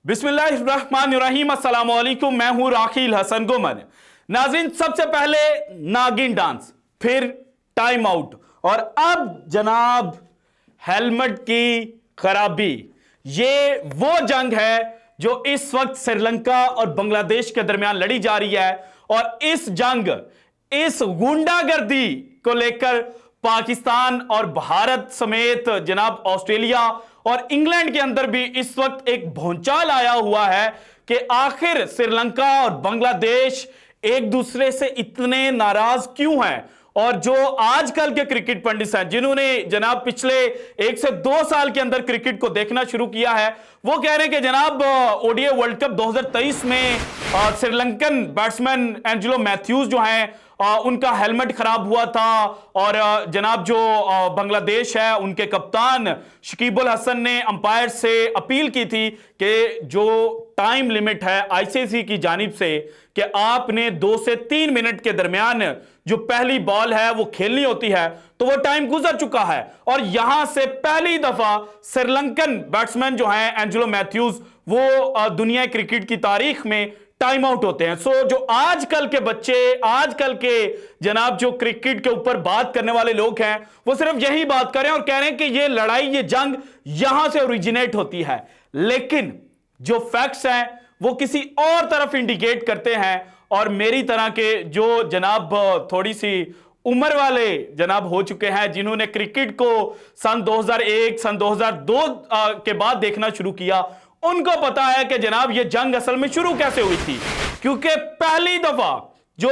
बिस्मिल्लाहिर्रहमानिर्रहीम, अस्सलाम वालेकुम। मैं हूं राखिल हसन गुमन। नाज़रीन, सबसे पहले नागिन डांस, फिर टाइम आउट और अब जनाब हेलमेट की खराबी। ये वो जंग है जो इस वक्त श्रीलंका और बांग्लादेश के दरमियान लड़ी जा रही है और इस जंग, इस गुंडागर्दी को लेकर पाकिस्तान और भारत समेत जनाब ऑस्ट्रेलिया और इंग्लैंड के अंदर भी इस वक्त एक भूचाल आया हुआ है कि आखिर श्रीलंका और बांग्लादेश एक दूसरे से इतने नाराज क्यों हैं। और जो आजकल के क्रिकेट पंडित हैं, जिन्होंने जनाब पिछले 1 से 2 साल के अंदर क्रिकेट को देखना शुरू किया है, वो कह रहे हैं कि जनाब ओडीआई वर्ल्ड कप 2023 में श्रीलंकन बैट्समैन एंजेलो मैथ्यूज जो हैं उनका हेलमेट खराब हुआ था और जनाब जो बांग्लादेश है उनके कप्तान शकीबुल हसन ने अंपायर से अपील की थी कि जो टाइम लिमिट है आईसीसी की जानिब से कि आपने 2 से 3 मिनट के दरमियान जो पहली बॉल है वो खेलनी होती है, तो वो टाइम गुजर चुका है और यहां से पहली दफा श्रीलंकन बैट्समैन जो हैं एंजेलो मैथ्यूज वो दुनिया क्रिकेट की तारीख में टाइम आउट होते हैं। सो जो आजकल के बच्चे, आजकल के जनाब जो क्रिकेट के ऊपर बात करने वाले लोग हैं, वो सिर्फ यही बात कर रहे हैं और कह रहे हैं कि ये लड़ाई, ये जंग यहां से ओरिजिनेट होती है, लेकिन जो फैक्ट्स हैं वो किसी और तरफ इंडिकेट करते हैं। और मेरी तरह के जो जनाब थोड़ी सी उम्र वाले जनाब हो चुके हैं, जिन्होंने क्रिकेट को सन 2001 सन 2002 के बाद देखना शुरू किया, उनको पता है कि जनाब ये जंग असल में शुरू कैसे हुई थी। क्योंकि पहली दफा जो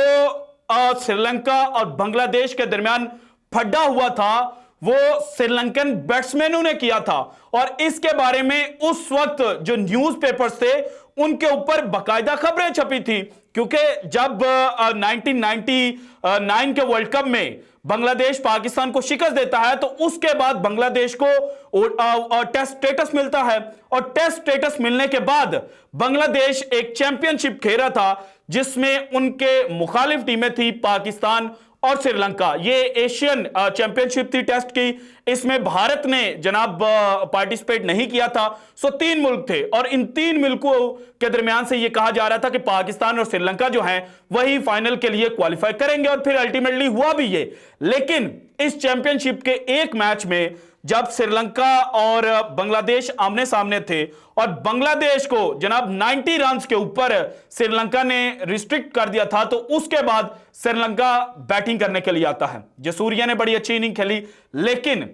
श्रीलंका और बांग्लादेश के दरमियान फड्डा हुआ था वो श्रीलंकन बैट्समैनों ने किया था और इसके बारे में उस वक्त जो न्यूज़पेपर्स थे उनके ऊपर बाकायदा खबरें छपी थी। क्योंकि जब 1999 के वर्ल्ड कप में बांग्लादेश पाकिस्तान को शिकस्त देता है तो उसके बाद बांग्लादेश को टेस्ट स्टेटस मिलता है और टेस्ट स्टेटस मिलने के बाद बांग्लादेश एक चैंपियनशिप खेल रहा था जिसमें उनके मुखालिफ टीमें थी पाकिस्तान और श्रीलंका। ये एशियन चैंपियनशिप थी टेस्ट की, इसमें भारत ने जनाब पार्टिसिपेट नहीं किया था। सो 3 मुल्क थे और इन 3 मुल्कों के दरमियान से यह कहा जा रहा था कि पाकिस्तान और श्रीलंका जो हैं वही फाइनल के लिए क्वालिफाई करेंगे और फिर अल्टीमेटली हुआ भी ये। लेकिन इस चैंपियनशिप के एक मैच में जब श्रीलंका और बांग्लादेश आमने सामने थे और बांग्लादेश को जनाब 90 रन के ऊपर श्रीलंका ने रिस्ट्रिक्ट कर दिया था, तो उसके बाद श्रीलंका बैटिंग करने के लिए आता है। जसूरिया ने बड़ी अच्छी इनिंग खेली, लेकिन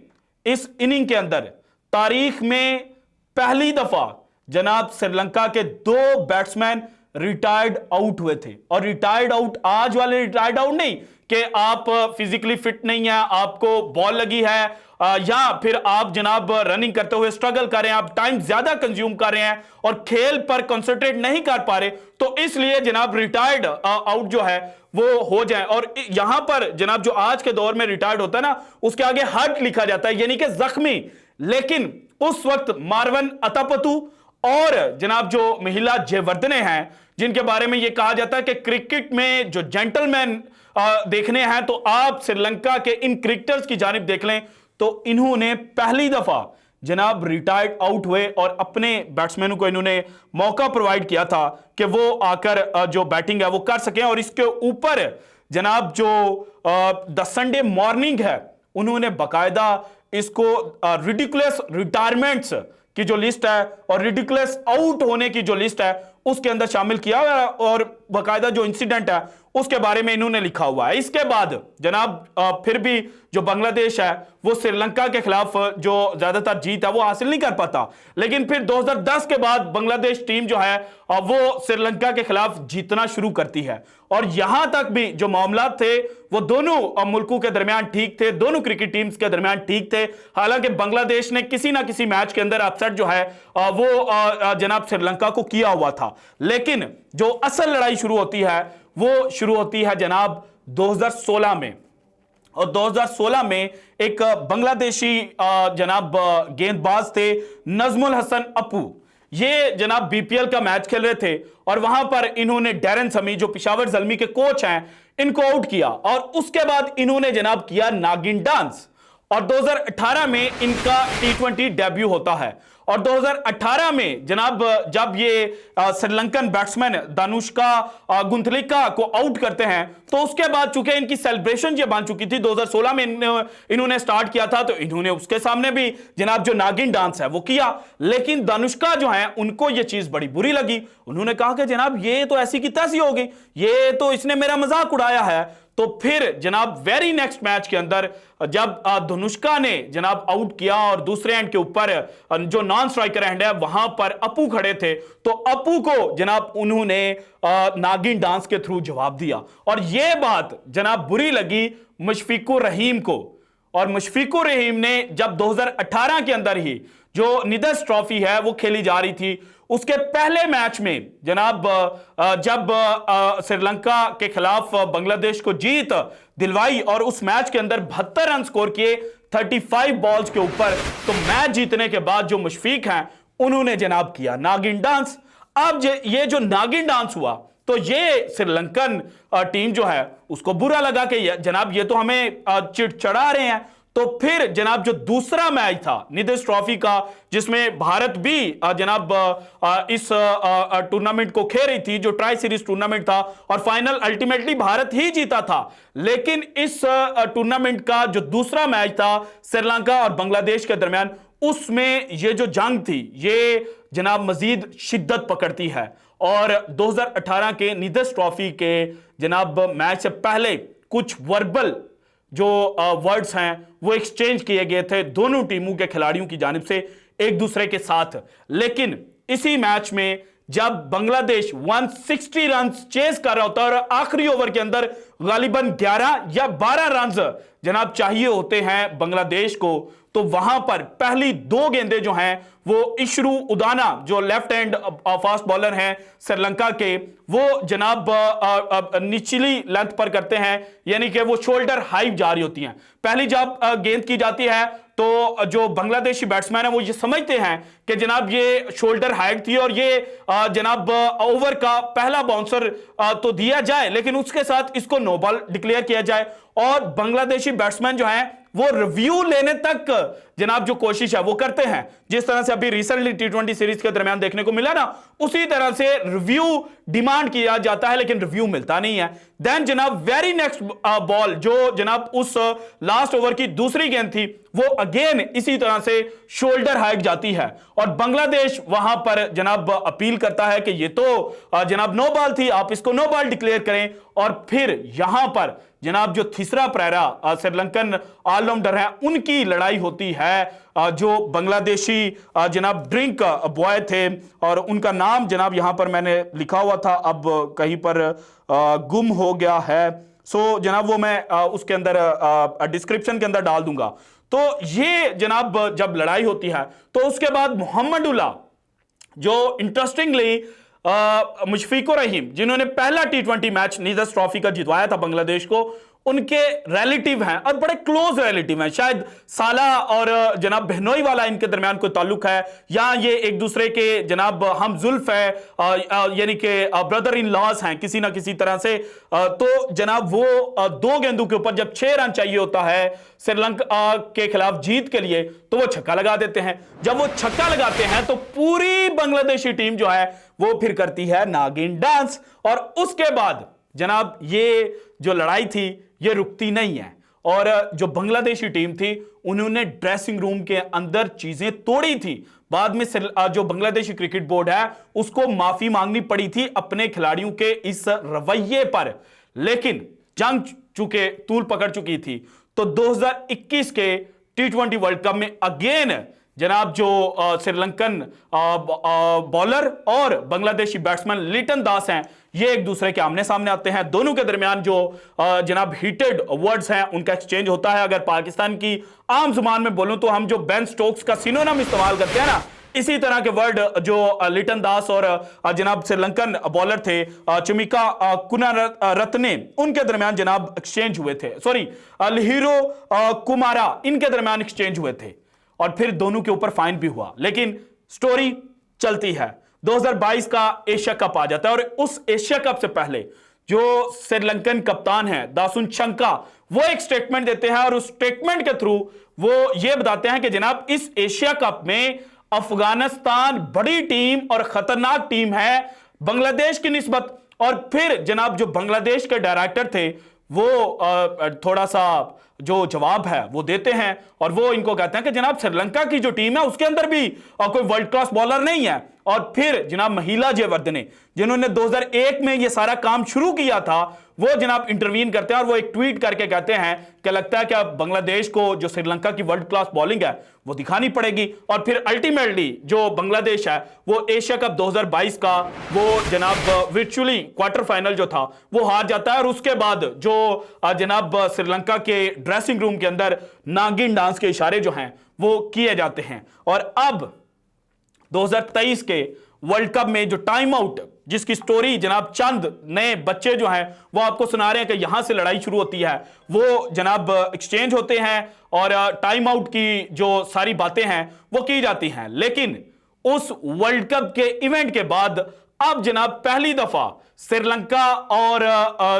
इस इनिंग के अंदर तारीख में पहली दफा जनाब श्रीलंका के 2 बैट्समैन रिटायर्ड आउट हुए थे। और रिटायर्ड आउट आज वाले रिटायर्ड आउट नहीं कि आप फिजिकली फिट नहीं है, आपको बॉल लगी है या फिर आप जनाब रनिंग करते हुए स्ट्रगल कर रहे हैं, आप टाइम ज्यादा कंज्यूम कर रहे हैं और खेल पर कंसंट्रेट नहीं कर पा रहे, तो इसलिए जनाब रिटायर्ड आउट जो है वो हो जाए। और यहां पर जनाब जो आज के दौर में रिटायर्ड होता है ना, उसके आगे हर्ट लिखा जाता है, यानी कि जख्मी। लेकिन उस वक्त मारवन अतापतु और जनाब जो महिला जयवर्धने हैं, जिनके बारे में यह कहा जाता है कि क्रिकेट में जो जेंटलमैन देखने हैं तो आप श्रीलंका के इन क्रिकेटर्स की जानिब देख लें, तो इन्होंने पहली दफा जनाब रिटायर्ड आउट हुए और अपने बैट्समैनों को इन्होंने मौका प्रोवाइड किया था कि वो आकर जो बैटिंग है वो कर सकें। और इसके ऊपर जनाब जो द संडे मॉर्निंग है, उन्होंने बाकायदा इसको रिडिकुलस रिटायरमेंट्स की जो लिस्ट है और रिडिकुलस आउट होने की जो लिस्ट है उसके अंदर शामिल किया और बाकायदा जो इंसिडेंट है उसके बारे में इन्होंने लिखा हुआ है। इसके बाद जनाब फिर भी जो बांग्लादेश है वो श्रीलंका के खिलाफ जो ज्यादातर जीत है वो हासिल नहीं कर पाता, लेकिन फिर 2010 के बाद बांग्लादेश टीम जो है वो श्रीलंका के खिलाफ जीतना शुरू करती है। और यहां तक भी जो मामला थे वो दोनों मुल्कों के दरमियान ठीक थे, दोनों क्रिकेट टीम्स के दरमियान ठीक थे। हालांकि बांग्लादेश ने किसी ना किसी मैच के अंदर अपसेट जो है वो जनाब श्रीलंका को किया हुआ था, लेकिन जो असल लड़ाई शुरू होती है वो शुरू होती है जनाब 2016 में। और 2016 में एक बांग्लादेशी जनाब गेंदबाज थे नजमुल हसन अपू, ये जनाब बीपीएल का मैच खेल रहे थे और वहां पर इन्होंने डैरन समी जो पेशावर ज़ल्मी के कोच हैं इनको आउट किया और उसके बाद इन्होंने जनाब किया नागिन डांस और 2018 में इनका T20 डेब्यू होता है और 2018 में जनाब जब ये श्रीलंकन बैट्समैन दानुष्का गुंथलिका को आउट करते हैं, तो उसके बाद चूंकि इनकी सेलिब्रेशन ये बन चुकी थी, 2016 में इन्होंने स्टार्ट किया था, तो इन्होंने उसके सामने भी जनाब जो नागिन डांस है वो किया। लेकिन दानुष्का जो है उनको ये चीज बड़ी बुरी लगी, उन्होंने कहा कि जनाब ये तो ऐसी की तैसी होगी, ये तो इसने मेरा मजाक उड़ाया है। तो फिर जनाब वेरी नेक्स्ट मैच के अंदर जब धनुष्का ने जनाब आउट किया और दूसरे एंड के ऊपर जो नॉन स्ट्राइकर एंड है वहां पर अपू खड़े थे, तो अपू को जनाब उन्होंने नागिन डांस के थ्रू जवाब दिया। और यह बात जनाब बुरी लगी मुशफिकुर रहीम को, और मुशफिकुर रहीम ने जब 2018 के अंदर ही जो निदर्स ट्रॉफी है वो खेली जा रही थी, उसके पहले मैच में जनाब जब श्रीलंका के खिलाफ बांग्लादेश को जीत दिलवाई और उस मैच के अंदर 72 रन स्कोर किए 35 बॉल्स के ऊपर, तो मैच जीतने के बाद जो मुशफिक हैं उन्होंने जनाब किया नागिन डांस। अब ये जो नागिन डांस हुआ तो ये श्रीलंकन टीम जो है उसको बुरा लगा कि जनाब ये तो हमें चिड़चिड़ा रहे हैं। तो फिर जनाब जो दूसरा मैच था निदर्स ट्रॉफी का, जिसमें भारत भी जनाब इस टूर्नामेंट को खेल रही थी, जो ट्राई सीरीज टूर्नामेंट था, और फाइनल अल्टीमेटली भारत ही जीता था। लेकिन इस टूर्नामेंट का जो दूसरा मैच था श्रीलंका और बांग्लादेश के दरमियान, उसमें ये जो जंग थी ये जनाब मजीद शिद्दत पकड़ती है। और 2018 के निदर्स ट्रॉफी के जनाब मैच से पहले कुछ वर्बल जो वर्ड्स हैं वो एक्सचेंज किए गए थे दोनों टीमों के खिलाड़ियों की जानिब से एक दूसरे के साथ। लेकिन इसी मैच में जब बांग्लादेश 160 रन चेज कर रहा होता है और आखिरी ओवर के अंदर गालिबन 11 या 12 रन जनाब चाहिए होते हैं बांग्लादेश को, तो वहां पर पहली दो गेंदें जो हैं वो इशरू उदाना जो लेफ्ट हैंड फास्ट बॉलर हैं श्रीलंका के, वो जनाब निचली लेंथ पर करते हैं, यानी कि वो शोल्डर हाई जा रही होती हैं। पहली जब गेंद की जाती है तो जो बांग्लादेशी बैट्समैन है वो ये समझते हैं कि जनाब ये शोल्डर हाइट थी और ये जनाब ओवर का पहला बाउंसर तो दिया जाए, लेकिन उसके साथ इसको नो बॉल डिक्लेयर किया जाए। और बांग्लादेशी बैट्समैन जो हैं वो रिव्यू लेने तक जनाब जो कोशिश है वो करते हैं, जिस तरह से अभी रिसेंटली T20 सीरीज के दरमियान देखने को मिला ना, उसी तरह से रिव्यू डिमांड किया जाता है लेकिन रिव्यू मिलता नहीं है। देन जनाब वेरी नेक्स्ट बॉल जो जनाब उस लास्ट ओवर की दूसरी गेंद थी वो अगेन इसी तरह से शोल्डर हाइट जाती है और बांग्लादेश वहां पर जनाब अपील करता है कि ये तो जनाब नो बॉल थी, आप इसको नो बॉल डिक्लेयर करें। और फिर यहां पर जनाब जो तीसरा प्रहरा श्रीलंकन ऑलराउंडर है उनकी लड़ाई होती है, जो बांग्लादेशी जनाब ड्रिंक बॉय थे और उनका नाम जनाब यहां पर मैंने लिखा हुआ था, अब कहीं पर गुम हो गया है, सो जनाब वो मैं उसके अंदर डिस्क्रिप्शन के अंदर डाल दूंगा। तो ये जनाब जब लड़ाई होती है तो उसके बाद मोहम्मदुल्लाह जो इंटरेस्टिंगली मुशफिकुर रहीम जिन्होंने पहला T20 मैच निदर्स ट्रॉफी का जितवाया था बांग्लादेश को, उनके रिलेटिव हैं और बड़े क्लोज रिलेटिव हैं, शायद साला और जनाब बहनोई वाला इनके दरमियान कोई ताल्लुक है, या ये एक दूसरे के जनाब हम जुल्फ है, यानी कि ब्रदर इन लॉज हैं किसी ना किसी तरह से। तो जनाब वो दो गेंदों के ऊपर जब 6 रन चाहिए होता है श्रीलंका के खिलाफ जीत के लिए तो वो छक्का लगा देते हैं। जब वो छक्का लगाते हैं तो पूरी बांग्लादेशी टीम जो है वो फिर करती है नागिन डांस, और उसके बाद जनाब ये जो लड़ाई थी ये रुकती नहीं है। और जो बांग्लादेशी टीम थी उन्होंने ड्रेसिंग रूम के अंदर चीजें तोड़ी थी। बाद में जो बांग्लादेशी क्रिकेट बोर्ड है उसको माफी मांगनी पड़ी थी अपने खिलाड़ियों के इस रवैये पर, लेकिन जंग चूंकि तूल पकड़ चुकी थी तो 2021 के T20 वर्ल्ड कप में अगेन जनाब जो श्रीलंकन बॉलर और बांग्लादेशी बैट्समैन लिटन दास हैं ये एक दूसरे के आमने सामने आते हैं। दोनों के दरमियान जो जनाब हीटेड वर्ड्स हैं उनका एक्सचेंज होता है। अगर पाकिस्तान की आम जुबान में बोलूं तो हम जो बेन स्टोक्स का सिनोनिम इस्तेमाल करते हैं ना, इसी तरह के वर्ड जो लिटन दास और जनाब श्रीलंकन बॉलर थे चुमिका कुनारत्ने उनके दरमियान जनाब एक्सचेंज हुए थे, सॉरी लहीरो कुमारा इनके दरमियान एक्सचेंज हुए थे और फिर दोनों के ऊपर फाइन भी हुआ। लेकिन स्टोरी चलती है, 2022 का एशिया कप आ जाता है और उस एशिया कप से पहले जो श्रीलंकन कप्तान है दासुन शंका वो एक स्टेटमेंट देते हैं और उस स्टेटमेंट के थ्रू वो ये बताते हैं कि जनाब इस एशिया कप में अफगानिस्तान बड़ी टीम और खतरनाक टीम है बांग्लादेश की निस्बत। और फिर जनाब जो बांग्लादेश के डायरेक्टर थे वो थोड़ा सा जो जवाब है वो देते हैं और वो इनको कहते हैं कि जनाब श्रीलंका की जो टीम है उसके अंदर भी कोई वर्ल्ड क्लास बॉलर नहीं है। और फिर जनाब महिला जयवर्धने जिन्होंने 2001 में ये सारा काम शुरू किया था वो जनाब इंटरवीन करते हैं और वो एक ट्वीट करके कहते हैं कि लगता है कि अब बांग्लादेश को जो श्रीलंका की वर्ल्ड क्लास बॉलिंग है वो दिखानी पड़ेगी। और फिर अल्टीमेटली जो बांग्लादेश है वो एशिया कप 2022 का वो जनाब वर्चुअली क्वार्टर फाइनल जो था वो हार जाता है। और उसके बाद जो जनाब श्रीलंका के ड्रेसिंग रूम के अंदर नागिन डांस के इशारे जो हैं वो किए जाते हैं। और अब 2023 के वर्ल्ड कप में जो टाइम आउट जिसकी स्टोरी जनाब चंद नए बच्चे जो हैं वो आपको सुना रहे हैं कि यहां से लड़ाई शुरू होती है, वो जनाब एक्सचेंज होते हैं और टाइम आउट की जो सारी बातें हैं वो की जाती हैं। लेकिन उस वर्ल्ड कप के इवेंट के बाद अब जनाब पहली दफा श्रीलंका और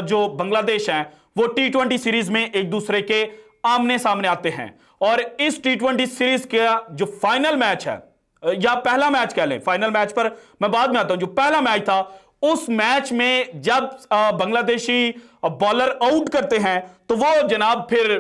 जो बांग्लादेश हैं वो T20 सीरीज में एक दूसरे के आमने सामने आते हैं। और इस T20 सीरीज का जो फाइनल मैच है या पहला मैच कह लें, फाइनल मैच पर मैं बाद में आता हूं, जो पहला मैच था उस मैच में जब बांग्लादेशी बॉलर आउट करते हैं तो वो जनाब फिर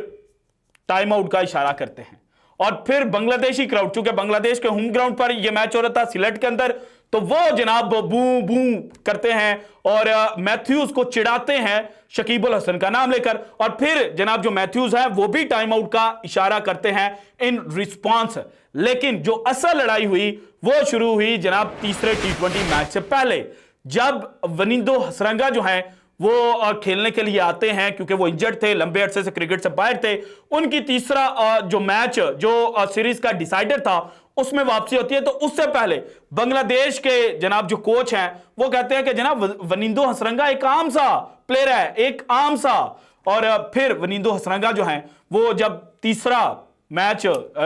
टाइम आउट का इशारा करते हैं। और फिर बांग्लादेशी क्राउड, चूंकि बांग्लादेश के होम ग्राउंड पर यह मैच हो रहा था सिलेट के अंदर, तो वो जनाब बू बू करते हैं और मैथ्यूज को चिढ़ाते हैं शकीब अल हसन का नाम लेकर। और फिर जनाब जो मैथ्यूज है वो भी टाइम आउट का इशारा करते हैं इन रिस्पॉन्स। लेकिन जो असल लड़ाई हुई वो शुरू हुई जनाब तीसरे T20 मैच से पहले, जब वनिंदो हसरंगा जो हैं वो खेलने के लिए आते हैं क्योंकि वो इंजर्ड थे, लंबे अरसे से क्रिकेट से बाहर थे। उनकी तीसरा जो मैच जो सीरीज का डिसाइडर था उसमें वापसी होती है। तो उससे पहले बांग्लादेश के जनाब जो कोच हैं वो कहते हैं कि जनाब वनिंदो हसरंगा एक आम सा प्लेयर है, एक आम सा। और फिर वनिंदो हसरंगा जो हैं वो जब तीसरा मैच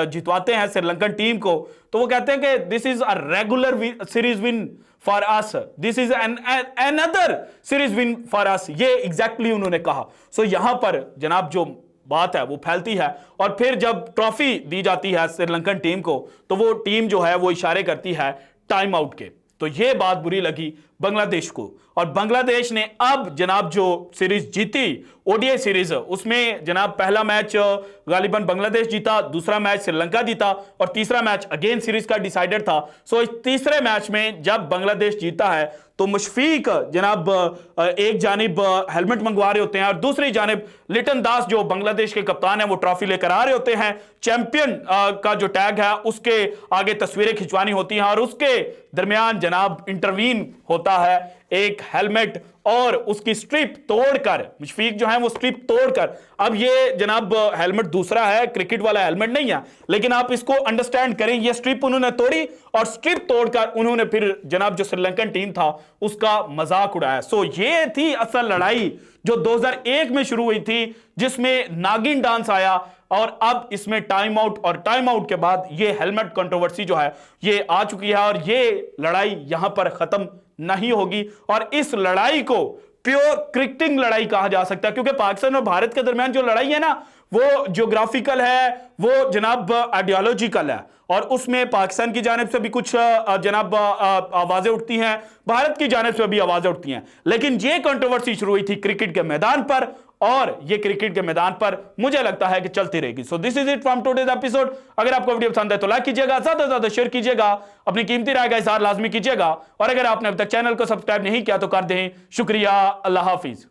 जितवाते हैं श्रीलंकन टीम को तो वो कहते हैं कि this is a regular series win for us, this is another series win for us, ये एग्जैक्टली उन्होंने कहा। सो यहां पर जनाब जो बात है वो फैलती है और फिर जब ट्रॉफी दी जाती है श्रीलंकन टीम को तो वो टीम जो है वो इशारे करती है टाइम आउट के। तो ये बात बुरी लगी बांग्लादेश को और बांग्लादेश ने अब जनाब जो सीरीज जीती ओडीआई सीरीज, उसमें जनाब पहला मैच गालिबन बांग्लादेश जीता, दूसरा मैच श्रीलंका जीता और तीसरा मैच अगेन सीरीज का डिसाइडर था। सो इस तीसरे मैच में जब बांग्लादेश जीता है तो मुशफीक जनाब एक जानिब हेलमेट मंगवा रहे होते हैं और दूसरी जानिब लिटन दास जो बांग्लादेश के कप्तान है वो ट्रॉफी लेकर आ रहे होते हैं। चैंपियन का जो टैग है उसके आगे तस्वीरें खिंचवानी होती हैं और उसके दरमियान जनाब इंटरवीन होता है एक हेलमेट और उसकी स्ट्रिप तोड़कर, मुशफीक जो है वो स्ट्रिप तोड़कर, अब ये जनाब हेलमेट दूसरा है, क्रिकेट वाला हेलमेट नहीं है, लेकिन आप इसको अंडरस्टैंड करें, ये स्ट्रिप उन्होंने तोड़ी और स्ट्रिप तोड़कर उन्होंने फिर जनाब जो श्रीलंकन टीम था उसका मजाक उड़ाया। सो ये थी असल लड़ाई जो 2001 में शुरू हुई थी जिसमें नागिन डांस आया और अब इसमें टाइम आउट और टाइम आउट के बाद ये हेलमेट कंट्रोवर्सी जो है ये आ चुकी है और ये लड़ाई यहां पर खत्म नहीं होगी। और इस लड़ाई को प्योर क्रिकेटिंग लड़ाई कहा जा सकता है क्योंकि पाकिस्तान और भारत के दरमियान जो लड़ाई है ना वो ज्योग्राफिकल है, वो जनाब आइडियोलॉजिकल है और उसमें पाकिस्तान की जानिब से भी कुछ जनाब आवाजें उठती हैं, भारत की जानिब से भी आवाजें उठती हैं। लेकिन ये कंट्रोवर्सी शुरू हुई थी क्रिकेट के मैदान पर और ये क्रिकेट के मैदान पर मुझे लगता है कि चलती रहेगी। So this is it from today's episode. अगर आपको वीडियो पसंद है तो लाइक कीजिएगा, ज्यादा से ज्यादा शेयर कीजिएगा, अपनी कीमती राय का इज़हार लाजमी कीजिएगा और अगर आपने अब तक चैनल को सब्सक्राइब नहीं किया तो कर दें। शुक्रिया, अल्लाह हाफिज।